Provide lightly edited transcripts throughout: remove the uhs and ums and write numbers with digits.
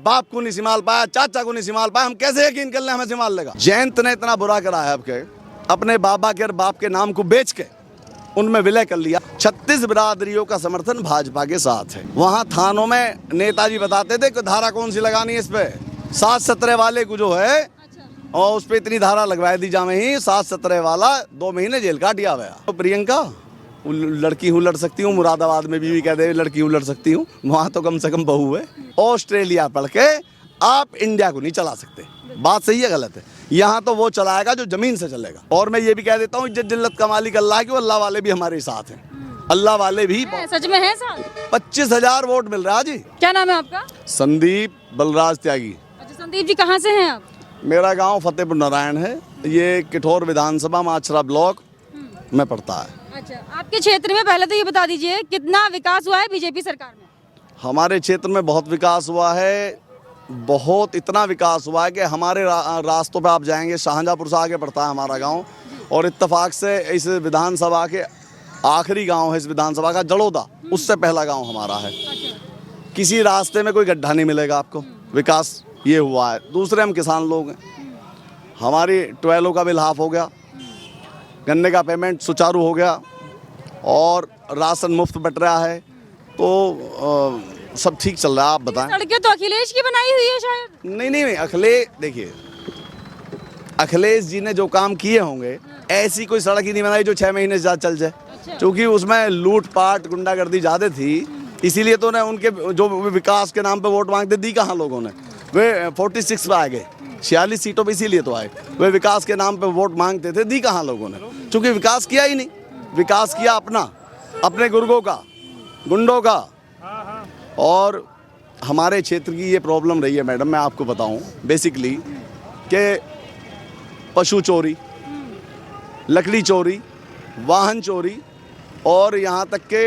बाप को नहीं संभाल पाया, चाचा को नहीं संभाल पाया, हम कैसे यकीन कर लें हमें संभाल लेगा। जयंत ने इतना बुरा करा है आपके, अपने बाबा के और बाप के नाम को बेच के उनमें विलय कर लिया। 36 बिरादरियों का समर्थन भाजपा के साथ है। वहां थानों में नेताजी बताते थे कि धारा कौन सी लगानी है इस पे, 7-17 वाले को जो है और उस पे इतनी धारा लगवा दी जामे ही, 7-17 वाला 2 महीने जेल काटिया गया। तो प्रियंका लड़की हूँ, लड़ सकती हूँ, मुरादाबाद में भी कह दे लड़की हूँ, लड़ सकती हूँ, वहां तो कम से कम बहू है। ऑस्ट्रेलिया पढ़ के आप इंडिया को नहीं चला सकते, बात सही है गलत है? यहाँ तो वो चलाएगा जो जमीन से चलेगा। और मैं ये भी कह देता हूँ, इज्जत जिल्लत का मालिक अल्लाह की, अल्लाह वाले भी हमारे साथ हैं, अल्लाह वाले भी सच में है साथ। 25,000 वोट मिल रहा है जी। क्या नाम है आपका? संदीप बलराज त्यागी। अच्छा संदीप जी, कहाँ से हैं आप? मेरा गांव फतेहपुर नारायण है, ये किठौर विधानसभा माछरा ब्लॉक में पड़ता है। अच्छा, आपके क्षेत्र में पहले तो ये बता दीजिए कितना विकास हुआ है बीजेपी सरकार में? हमारे क्षेत्र में बहुत विकास हुआ है, बहुत इतना विकास हुआ है कि हमारे रास्तों पे आप जाएंगे, शाहजहाँपुर से आगे पड़ता है हमारा गांव, और इत्तेफाक से इस विधानसभा के आखिरी गांव है इस विधानसभा का जड़ोदा, उससे पहला गांव हमारा है। किसी रास्ते में कोई गड्ढा नहीं मिलेगा आपको, विकास ये हुआ है। दूसरे हम किसान लोग हैं, हमारी ट्वेलों का बिल हाफ हो गया, गन्ने का पेमेंट सुचारू हो गया और राशन मुफ्त बट रहा है, तो सब ठीक चल रहा है। आप बताएं। सड़कें तो अखिलेश की बनाई हुई है शायद? नहीं, अखिलेश, देखिए अखिलेश जी ने जो काम किए होंगे, ऐसी कोई सड़क ही नहीं बनाई जो 6 महीने से ज़्यादा चल जाए। क्योंकि उसमें लूटपाट गुंडागर्दी ज़्यादा थी, इसीलिए तो ने उनके जो विकास के नाम पे वोट मांगते दी कहाँ लोगों ने, वे 46 पे आ गए, 46 सीटों पे इसीलिए तो आए। वे विकास के नाम पे वोट मांगते थे, दी कहाँ लोगों ने? क्योंकि विकास किया ही नहीं। विकास किया अपने गुर्गों का, गुंडों का। और हमारे क्षेत्र की ये प्रॉब्लम रही है मैडम, मैं आपको बताऊं बेसिकली कि पशु चोरी, लकड़ी चोरी, वाहन चोरी, और यहाँ तक के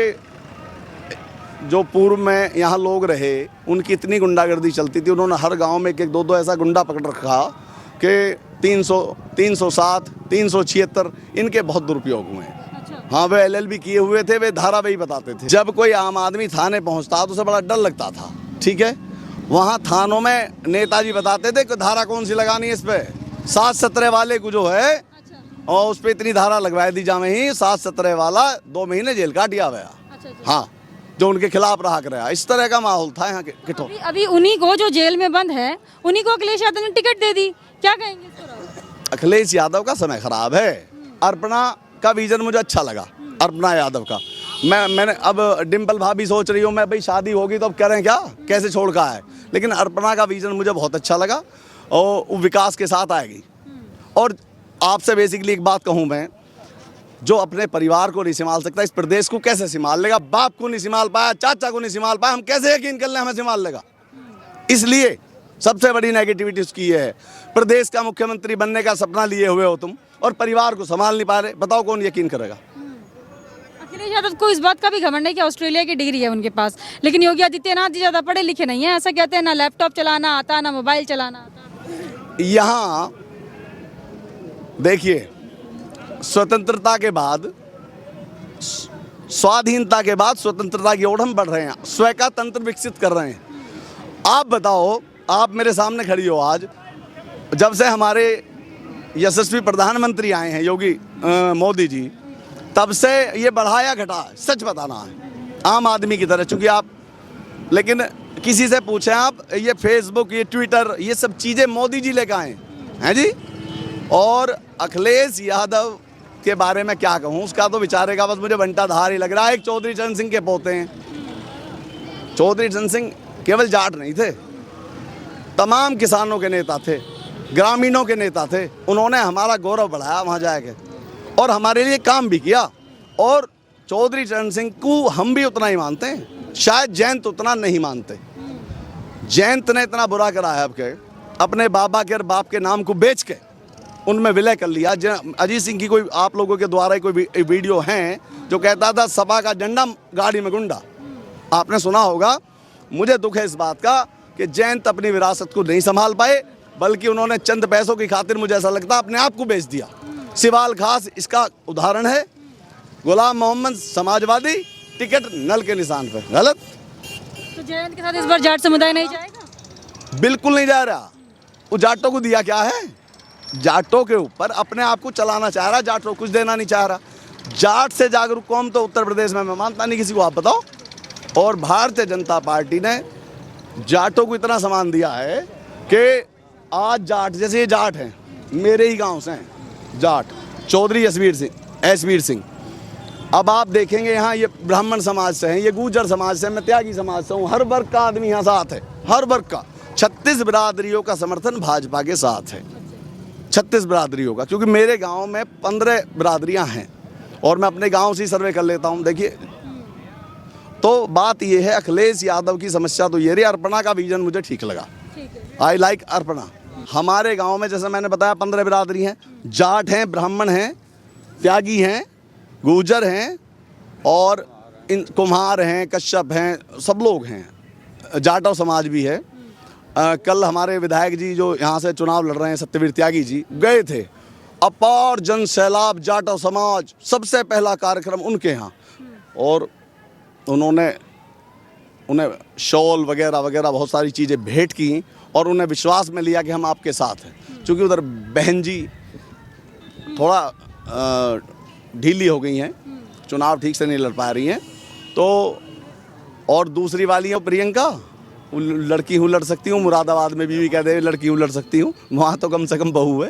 जो पूर्व में यहाँ लोग रहे उनकी इतनी गुंडागर्दी चलती थी, उन्होंने हर गांव में 1-2 ऐसा गुंडा पकड़ रखा कि 307, 376 इनके बहुत दुरुपयोग हुए हैं। हाँ, वे LLB किए हुए थे, वे धारा वही बताते थे। जब कोई आम आदमी थाने पहुंचता तो उसे बड़ा डर लगता था, ठीक है? वहाँ थानों में नेताजी बताते थे कि धारा कौन सी लगानी है इस पे, 7-17 वाले को जो है और उस पे इतनी धारा लगवा दी जामे ही, 7-17 वाला 2 महीने जेल काटिया गया। हाँ, जो उनके खिलाफ रहा कराया, इस तरह का माहौल था यहाँ किठौर। अभी उन्हीं को जो जेल में बंद है, उन्हीं को अखिलेश यादव ने टिकट दे दी, क्या कहेंगे इस पर? अखिलेश यादव का समय खराब है। अर्पणा का विजन मुझे अच्छा लगा, अर्पणा यादव का। मैंने अब डिम्पल भाभी सोच रही हूँ मैं, भाई शादी होगी तो अब करें क्या, कैसे छोड़ का है, लेकिन अर्पणा का विजन मुझे बहुत अच्छा लगा और वो विकास के साथ आएगी। और आपसे बेसिकली एक बात कहूँ मैं, जो अपने परिवार को नहीं संभाल सकता, इस प्रदेश को कैसे संभाल लेगा? बाप को नहीं संभाल पाया, चाचा को नहीं संभाल पाया, हम कैसे यकीन कर लें हमें संभाल लेगा? इसलिए सबसे बड़ी नेगेटिविटी उसकी ये है, प्रदेश का मुख्यमंत्री बनने का सपना लिए हुए हो तुम और परिवार को संभाल नहीं पा रहे, बताओ कौन यकीन करेगा? अखिलेश यादव को इस बात का भी घमंड है कि ऑस्ट्रेलिया की डिग्री है उनके पास, लेकिन योगी आदित्यनाथ जी ज्यादा पढ़े लिखे नहीं है, ऐसा कहते हैं, ना लैपटॉप चलाना आता, ना मोबाइल चलाना आता। यहाँ देखिए, स्वतंत्रता के बाद, स्वाधीनता के बाद स्वतंत्रता की ओर हम बढ़ रहे हैं, स्वयं का तंत्र विकसित कर रहे हैं। आप बताओ, आप मेरे सामने खड़ी हो आज, जब से हमारे यशस्वी प्रधानमंत्री आए हैं योगी मोदी जी, तब से ये बढ़ाया घटा, सच बताना है आम आदमी की तरह। चूंकि आप, लेकिन किसी से पूछें आप, ये फेसबुक, ये ट्विटर, ये सब चीज़ें मोदी जी लेकर आए हैं जी। और अखिलेश यादव के बारे में क्या कहूँ, उसका तो बेचारे का बस मुझे बंटाधार ही लग रहा है। एक चौधरी चरण सिंह के पोते हैं। चौधरी चरण सिंह केवल जाट नहीं थे, तमाम किसानों के नेता थे, ग्रामीणों के नेता थे। उन्होंने हमारा गौरव बढ़ाया वहाँ जाके और हमारे लिए काम भी किया। और चौधरी चरण सिंह को हम भी उतना ही मानते हैं, शायद जयंत उतना नहीं मानते। जयंत ने इतना बुरा करा है आपके, अपने बाबा के और बाप के नाम को बेच के उनमें विलय कर लिया। अजीत सिंह की कोई आप लोगों के द्वारा कोई वीडियो है जो कहता था सपा का झंडा गाड़ी में गुंडा, आपने सुना होगा। मुझे दुख है इस बात का कि जयंत अपनी विरासत को नहीं संभाल पाए, बल्कि उन्होंने चंद पैसों की खातिर, मुझे ऐसा लगता है, अपने आप को बेच दिया। सिवाल खास इसका उदाहरण है। गुलाम मोहम्मद समाजवादी, टिकट नल के निशान पर, गलत। तो जयंत के साथ इस बार जाट समुदाय नहीं जाएगा? बिल्कुल नहीं जा रहा। वो जाटों को दिया क्या है? जाटों के ऊपर अपने आप को चलाना चाह रहा, जाटों कुछ देना नहीं चाह रहा। जाट से जागरूक कौम तो उत्तर प्रदेश में मैं मानता नहीं किसी को, आप बताओ। और भारतीय जनता पार्टी ने जाटों को इतना सम्मान दिया है कि आज जाट, जैसे ये जाट हैं, मेरे ही गांव से हैं जाट, चौधरी एसवीर सिंह। अब आप देखेंगे यहाँ ये ब्राह्मण समाज से हैं, ये गुर्जर समाज से, मैं त्यागी समाज से हूँ। हर वर्ग का आदमी यहाँ साथ है, हर वर्ग का। 36 बिरादरियों का समर्थन भाजपा के साथ है, 36 बिरादरियों का, क्योंकि मेरे गांव में 15 बिरादरियाँ हैं और मैं अपने गांव से ही सर्वे कर लेता हूँ। देखिए, तो बात ये है, अखिलेश यादव की समस्या तो ये रही। अर्पणा का विजन मुझे ठीक लगा, आई लाइक अर्पणा। हमारे गांव में जैसे मैंने बताया 15 बिरादरी हैं, जाट हैं, ब्राह्मण हैं, त्यागी हैं, गुर्जर हैं और इन कुम्हार हैं, कश्यप हैं, सब लोग हैं। जाटव समाज भी है। कल हमारे विधायक जी जो यहाँ से चुनाव लड़ रहे हैं, सत्यवीर त्यागी जी, गए थे। अपार जन सैलाब, जाटव समाज, सबसे पहला कार्यक्रम उनके यहाँ, और उन्हें शॉल वगैरह वगैरह बहुत सारी चीज़ें भेंट की और उन्हें विश्वास में लिया कि हम आपके साथ हैं। क्योंकि उधर बहन जी थोड़ा ढीली हो गई हैं, चुनाव ठीक से नहीं लड़ पा रही हैं, तो और दूसरी वाली है प्रियंका, लड़की हूँ लड़ सकती हूँ। मुरादाबाद में भी कह दे लड़की हूँ लड़ सकती हूँ, वहाँ तो कम से कम बहू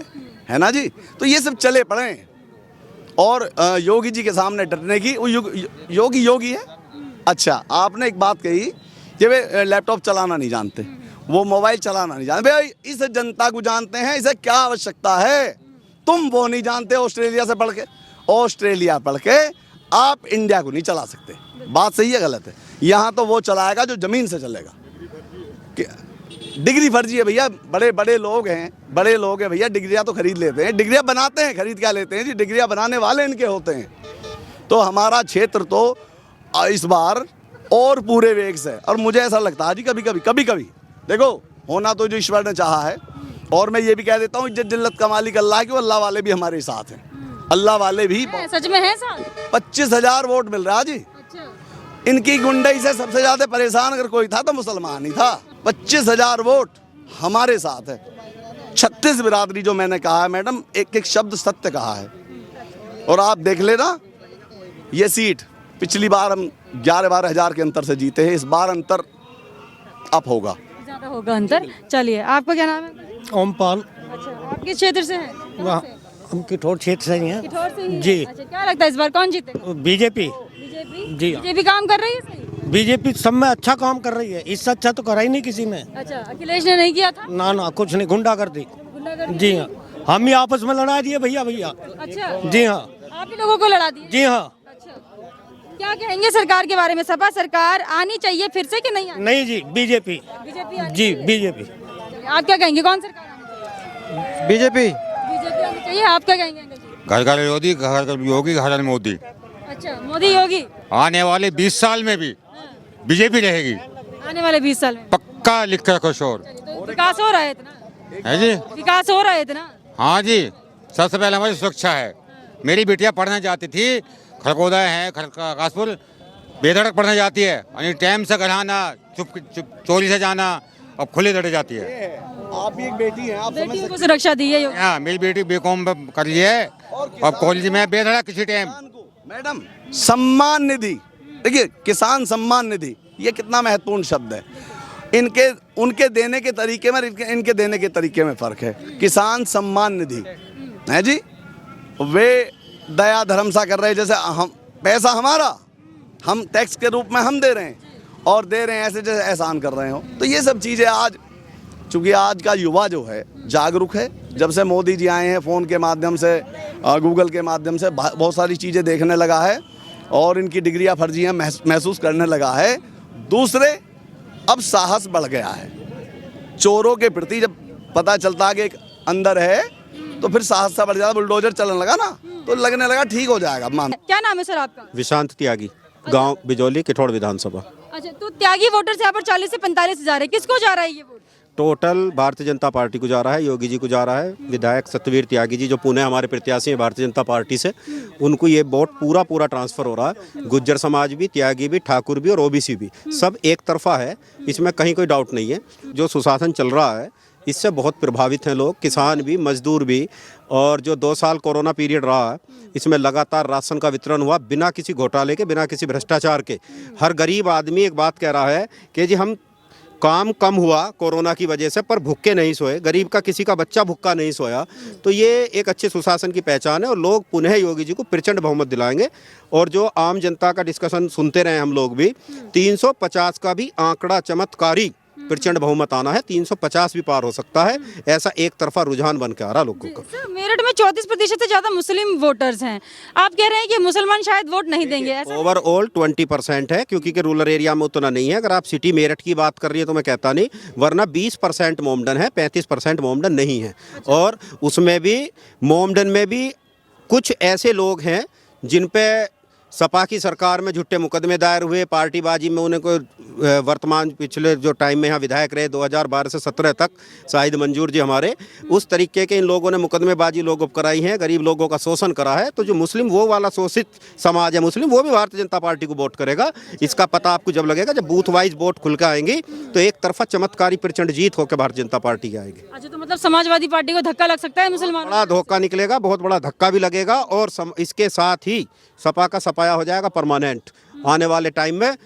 है ना जी। तो ये सब चले पड़े हैं। और योगी जी के सामने डरने की, वो योगी है। अच्छा, आपने एक बात कही कि वे लैपटॉप चलाना नहीं जानते, वो मोबाइल चलाना नहीं जानते। भाई इस जनता को जानते हैं, इसे क्या आवश्यकता है? तुम वो नहीं जानते, ऑस्ट्रेलिया से पढ़ के, ऑस्ट्रेलिया पढ़ के आप इंडिया को नहीं चला सकते। बात सही है गलत है? यहाँ तो वो चलाएगा जो ज़मीन से चलेगा। डिग्री फर्जी है भैया, बड़े लोग हैं भैया, डिग्रियाँ तो खरीद लेते हैं, डिग्रियाँ बनाते हैं, खरीद क्या लेते हैं जी, डिग्रियाँ बनाने वाले इनके होते हैं। तो हमारा क्षेत्र तो इस बार और पूरे वेग से, और मुझे ऐसा लगता है जी कभी देखो, होना तो जो ईश्वर ने चाहा है। और मैं ये भी कह देता हूँ, इज्जत जिल्लत का मालिक अल्लाह है, कि वो अल्लाह वाले भी हमारे साथ हैं। अल्लाह वाले भी सच में है साथ। 25,000 वोट मिल रहा है जी। इनकी गुंडई से सबसे ज्यादा परेशान अगर कोई था तो मुसलमान ही था। 25,000 वोट हमारे साथ है। 36 बिरादरी जो मैंने कहा है मैडम, एक एक शब्द सत्य कहा है। और आप देख लेना, ये सीट पिछली बार हम 11-12 हज़ार के अंतर से जीते हैं, इस बार अंतर अप होगा, ज्यादा होगा अंतर। चलिए, आपका क्या नाम है? ओमपाल। अच्छा, आप किस क्षेत्र से हैं? हम किठौर क्षेत्र से ही हैं। किठौर से ही जी। अच्छा, क्या लगता है इस बार कौन जीतेगा? बीजेपी जी। बीजेपी काम कर रही है सही? बीजेपी सब में अच्छा काम कर रही है, इससे अच्छा तो करा ही नहीं किसी ने। अच्छा, अखिलेश ने नहीं किया था? ना कुछ नहीं, गुंडागर्दी। गुंडागर्दी? जी हाँ, हम ही आपस में लड़ा दिए भैया। अच्छा, जी हाँ, आप ही लोगों को लड़ा दिए? जी हाँ। अच्छा, क्या कहेंगे सरकार के बारे में? सपा सरकार आनी चाहिए फिर से कि नहीं आनी? नहीं जी, बीजेपी जी, बीजेपी। आप क्या कहेंगे, कौन सरकार आनी चाहिए? बीजेपी आनी चाहिए। आप क्या कहेंगे अंकल जी? घर घर योगी, घर घर योगी, घर घर मोदी। अच्छा, मोदी योगी आने वाले 20 साल में भी बीजेपी रहेगी, आने वाले 20 साल में पक्का लिख कर किशोर। तो विकास हो रहा है इतना? है जी, विकास हो रहा है इतना? हाँ जी। सबसे पहले हमारी सुरक्षा है। मेरी बेटियां पढ़ने जाती थी, खड़कोदा है, कासपुर, बेधड़क पढ़ने जाती है, यानी टाइम से घर आना, चुप चोरी से जाना, अब खुले दड़े जाती है। आप भी एक बेटी हैं, आप समझ बेटियों को सुरक्षा दी है योगी। हाँ, मेरी बेटी बीकॉम कर रही है, अब कॉलेज में बेधड़क किसी टाइम। मैडम, सम्मान निधि, देखिए किसान सम्मान निधि, ये कितना महत्वपूर्ण शब्द है। उनके देने के तरीके में, इनके देने के तरीके में फर्क है। किसान सम्मान निधि है जी, वे दया धर्म सा कर रहे हैं, जैसे हम पैसा हमारा, हम टैक्स के रूप में हम दे रहे हैं और दे रहे हैं ऐसे जैसे एहसान कर रहे हो। तो ये सब चीज़ें आज, चूँकि आज का युवा जो है जागरूक है, जब से मोदी जी आए हैं फ़ोन के माध्यम से, गूगल के माध्यम से बहुत सारी चीज़ें देखने लगा है और इनकी डिग्रियां फर्जियां महसूस करने लगा है। दूसरे, अब साहस बढ़ गया है चोरों के प्रति। जब पता चलता है कि एक अंदर है तो फिर साहस सा बढ़ जाता, बुलडोजर चलने लगा ना, तो लगने लगा ठीक हो जाएगा। मान क्या नाम है सर आपका? विशांत त्यागी, गांव बिजौली, किठौर विधानसभा। अच्छा, तो त्यागी वोटर्स यहाँ पर 40 से 45 हजार है, किसको जा रहा है ये vote? Total Bharatiya Janata party को जा रहा है, योगी जी को जा रहा है। विधायक सत्यवीर त्यागी जी जो पुणे हमारे प्रत्याशी हैं भारतीय जनता पार्टी से, उनको ये वोट पूरा ट्रांसफ़र हो रहा है। गुज्जर समाज भी, त्यागी भी, ठाकुर भी और ओबीसी भी, सब एक तरफा है, इसमें कहीं कोई डाउट नहीं है। जो सुशासन चल रहा है इससे बहुत प्रभावित हैं लोग, किसान भी, मजदूर भी। और जो 2 साल कोरोना पीरियड रहा है, इसमें लगातार राशन का वितरण हुआ बिना किसी घोटाले के, बिना किसी भ्रष्टाचार के। हर गरीब आदमी एक बात कह रहा है कि जी हम काम कम हुआ कोरोना की वजह से, पर भूखे नहीं सोए, गरीब का किसी का बच्चा भूखा नहीं सोया। तो ये एक अच्छे सुशासन की पहचान है और लोग पुनः योगी जी को प्रचंड बहुमत दिलाएंगे। और जो आम जनता का डिस्कशन सुनते रहे हम लोग भी, 350 का भी आंकड़ा चमत्कारी प्रचंड बहुमत आना है, 350 भी पार हो सकता है, ऐसा एक तरफा रुझान बन के आ रहा लोगों का। सर, मेरठ में 34% से ज़्यादा मुस्लिम वोटर्स हैं, आप कह रहे हैं कि मुसलमान शायद वोट नहीं देंगे, ऐसा? ओवरऑल 20% है, क्योंकि रूरल एरिया में उतना नहीं है। अगर आप सिटी मेरठ की बात कर रही है तो मैं कहता नहीं, वरना 20% मोमडन है, 35% मोमडन नहीं है। और उसमें भी मोमडन में भी कुछ ऐसे लोग हैं जिन पे सपा की सरकार में झूठे मुकदमे दायर हुए, पार्टीबाजी में उन्हें को वर्तमान पिछले जो टाइम में यहाँ विधायक रहे 2012 से 17 तक, शाहिद मंजूर जी हमारे, उस तरीके के इन लोगों ने मुकदमेबाजी लोगों को कराई है, गरीब लोगों का शोषण करा है। तो जो मुस्लिम वो वाला शोषित समाज है मुस्लिम, वो भी भारतीय जनता पार्टी को वोट करेगा। इसका पता आपको जब लगेगा, जब बूथ वाइज वोट खुल के आएंगी, तो एक तरफा चमत्कारी प्रचंड जीत होकर भारतीय जनता पार्टी की आएगी। अच्छा, तो मतलब समाजवादी पार्टी को धक्का लग सकता है मुसलमानों बड़ा धोखा निकलेगा, बहुत बड़ा धक्का भी लगेगा। और इसके साथ ही सपा का सपाया हो जाएगा परमानेंट। आने वाले टाइम में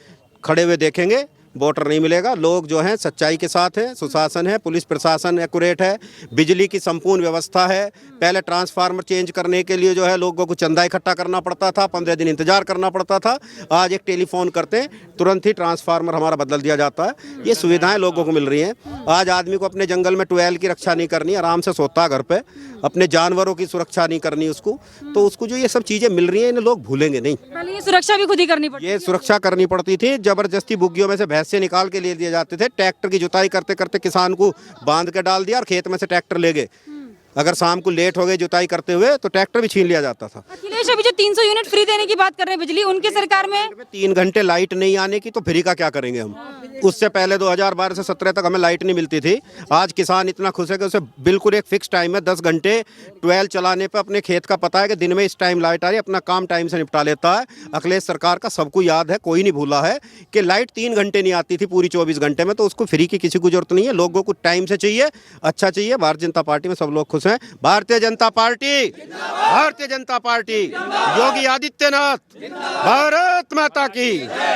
खड़े हुए देखेंगे, वोटर नहीं मिलेगा। लोग जो हैं सच्चाई के साथ हैं, सुशासन है, पुलिस प्रशासन एक्यूरेट है, बिजली की संपूर्ण व्यवस्था है। पहले ट्रांसफार्मर चेंज करने के लिए जो है लोगों को चंदा इकट्ठा करना पड़ता था, 15 दिन इंतजार करना पड़ता था। आज एक टेलीफोन करते हैं, तुरंत ही ट्रांसफार्मर हमारा बदल दिया जाता है। ये सुविधाएं लोगों को मिल रही हैं। आज आदमी को अपने जंगल में ट्वेल की रक्षा नहीं करनी, आराम से सोता है घर पे, अपने जानवरों की सुरक्षा नहीं करनी उसको, तो उसको जो ये सब चीज़ें मिल रही हैं इन्हें लोग भूलेंगे नहीं। पहले ये सुरक्षा भी खुद ही करनी पड़ती, ये सुरक्षा करनी पड़ती थी, जबरदस्ती बुग्गियों में से भैंस से निकाल के ले दिए जाते थे। ट्रैक्टर की जुताई करते करते किसान को बांध के डाल दिया और खेत में से ट्रैक्टर ले गए। अगर शाम को लेट हो गए जुताई करते हुए तो ट्रैक्टर भी छीन लिया जाता था। अखिलेश अभी जो 300 यूनिट फ्री देने की बात कर रहे हैं बिजली, उनकी सरकार में 3 घंटे लाइट नहीं आने की तो फ्री का क्या करेंगे हम। उससे पहले 2012 से 17 तक हमें लाइट नहीं मिलती थी। आज किसान इतना खुश है कि उसे बिल्कुल एक फिक्स टाइम है, 10 घंटे ट्वेल चलाने पर अपने खेत का पता है कि दिन में इस टाइम लाइट आ रही है, अपना काम टाइम से निपटा लेता है। अखिलेश सरकार का सबको याद है, कोई नहीं भूला है कि लाइट 3 घंटे नहीं आती थी पूरी 24 घंटे में। तो उसको फ्री की किसी को जरूरत नहीं है, लोगों को टाइम से चाहिए, अच्छा चाहिए। भारतीय जनता पार्टी में सब लोग खुश हैं। भारतीय जनता पार्टी, भारतीय जनता पार्टी, योगी आदित्यनाथ, भारत माता की।